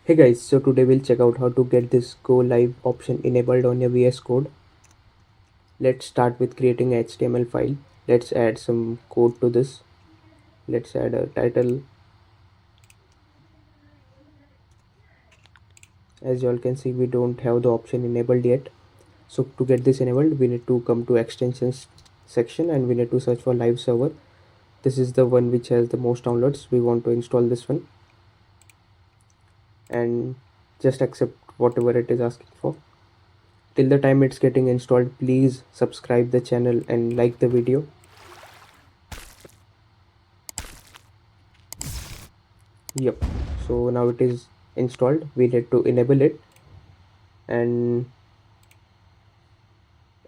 Hey guys, so today we'll check out how to get this go live option enabled on your VS Code. Let's start with creating a HTML file. Let's add some code to this. Let's add a title. As you all can see, we don't have the option enabled yet. So to get this enabled, we need to come to extensions section and we need to search for live server. This is the one which has the most downloads. We want to install this one and just accept whatever it is asking for. Till the time it's getting installed, please subscribe the channel and like the video. Yep, so now it is installed. We need to enable it, and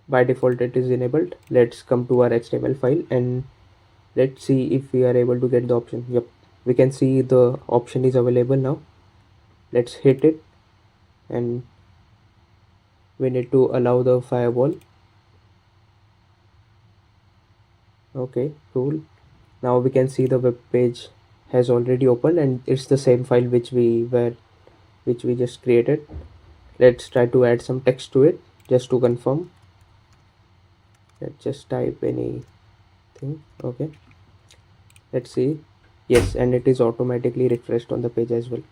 by default it is enabled. Let's come to our HTML file and let's see if we are able to get the option. Yep, we can see the option is available now. Let's hit it and we need to allow the firewall. Okay, cool. Now we can see the web page has already opened and it's the same file which we just created. Let's try to add some text to it just to confirm. Let's just type anything. Okay, let's see. Yes, and it is automatically refreshed on the page as well.